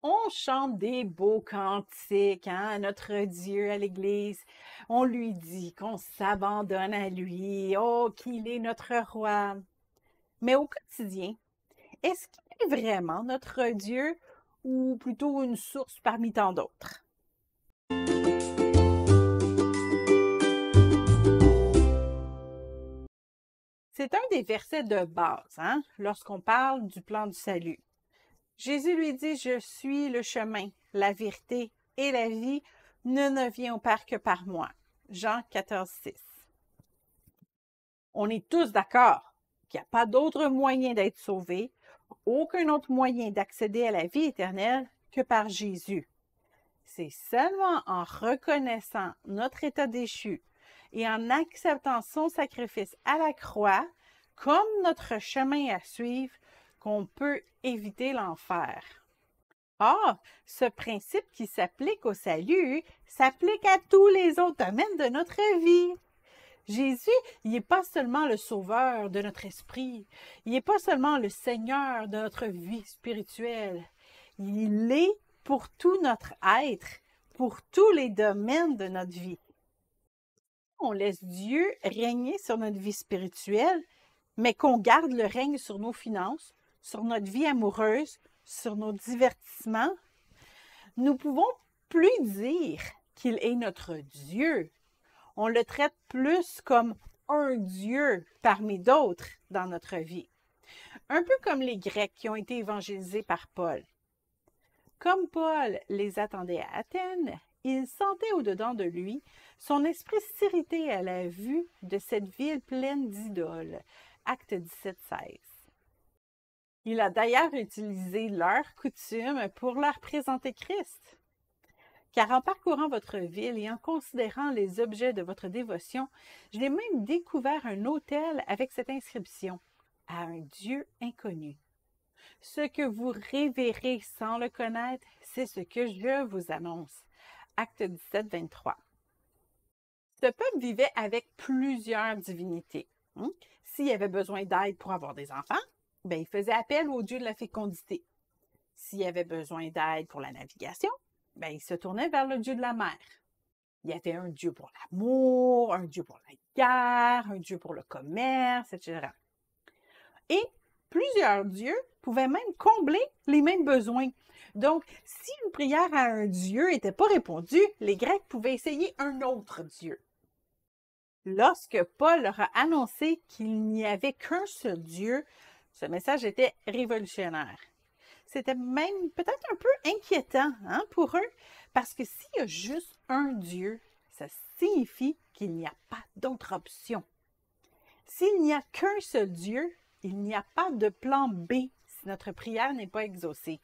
On chante des beaux cantiques à notre Dieu à l'Église. On lui dit qu'on s'abandonne à lui, oh, qu'il est notre roi. Mais au quotidien, est-ce qu'il est vraiment notre Dieu ou plutôt une source parmi tant d'autres? C'est un des versets de base, lorsqu'on parle du plan du salut. Jésus lui dit, je suis le chemin, la vérité et la vie. Nul ne vient au Père que par moi. Jean 14,6. On est tous d'accord qu'il n'y a pas d'autre moyen d'être sauvé, aucun autre moyen d'accéder à la vie éternelle que par Jésus. C'est seulement en reconnaissant notre état déchu et en acceptant son sacrifice à la croix comme notre chemin à suivre qu'on peut éviter l'enfer. Or, ce principe qui s'applique au salut s'applique à tous les autres domaines de notre vie. Jésus, il n'est pas seulement le sauveur de notre esprit, il n'est pas seulement le Seigneur de notre vie spirituelle, il est pour tout notre être, pour tous les domaines de notre vie. On laisse Dieu régner sur notre vie spirituelle, mais qu'on garde le règne sur nos finances, sur notre vie amoureuse, sur nos divertissements, nous pouvons plus dire qu'il est notre Dieu. On le traite plus comme un Dieu parmi d'autres dans notre vie. Un peu comme les Grecs qui ont été évangélisés par Paul. Comme Paul les attendait à Athènes, il sentait au-dedans de lui son esprit s'irriter à la vue de cette ville pleine d'idoles. Acte 17,16. Il a d'ailleurs utilisé leurs coutumes pour leur présenter Christ. Car en parcourant votre ville et en considérant les objets de votre dévotion, je l'ai même découvert un autel avec cette inscription « À un Dieu inconnu ». Ce que vous révérez sans le connaître, c'est ce que je vous annonce. Acte 17, 23. Ce peuple vivait avec plusieurs divinités. S'il avait besoin d'aide pour avoir des enfants, il faisait appel au dieu de la fécondité. S'il avait besoin d'aide pour la navigation, il se tournait vers le dieu de la mer. Il y avait un dieu pour l'amour, un dieu pour la guerre, un dieu pour le commerce, etc. Et plusieurs dieux pouvaient même combler les mêmes besoins. Donc, si une prière à un dieu n'était pas répondue, les Grecs pouvaient essayer un autre dieu. Lorsque Paul leur a annoncé qu'il n'y avait qu'un seul Dieu, ce message était révolutionnaire. C'était même peut-être un peu inquiétant pour eux, parce que s'il y a juste un Dieu, ça signifie qu'il n'y a pas d'autre option. S'il n'y a qu'un seul Dieu, il n'y a pas de plan B si notre prière n'est pas exaucée.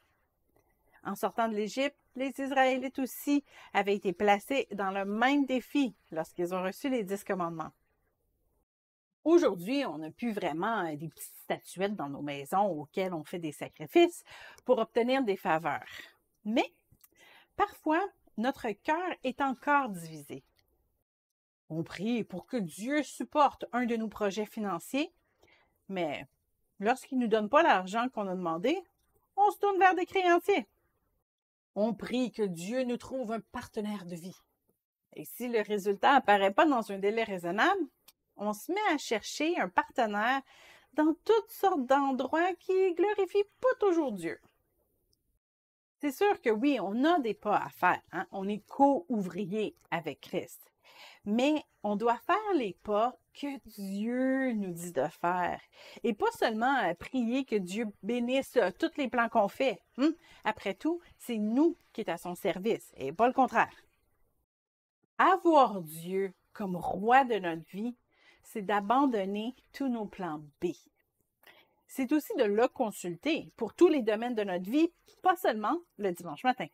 En sortant de l'Égypte, les Israélites aussi avaient été placés dans le même défi lorsqu'ils ont reçu les 10 commandements. Aujourd'hui, on n'a plus vraiment des petites statuettes dans nos maisons auxquelles on fait des sacrifices pour obtenir des faveurs. Mais parfois, notre cœur est encore divisé. On prie pour que Dieu supporte un de nos projets financiers, mais lorsqu'il ne nous donne pas l'argent qu'on a demandé, on se tourne vers des créanciers. On prie que Dieu nous trouve un partenaire de vie. Et si le résultat n'apparaît pas dans un délai raisonnable, on se met à chercher un partenaire dans toutes sortes d'endroits qui ne glorifient pas toujours Dieu. C'est sûr que oui, on a des pas à faire. On est co-ouvrier avec Christ. Mais on doit faire les pas que Dieu nous dit de faire. Et pas seulement prier que Dieu bénisse tous les plans qu'on fait. Après tout, c'est nous qui est à son service et pas le contraire. Avoir Dieu comme roi de notre vie, c'est d'abandonner tous nos plans B. C'est aussi de le consulter pour tous les domaines de notre vie, pas seulement le dimanche matin.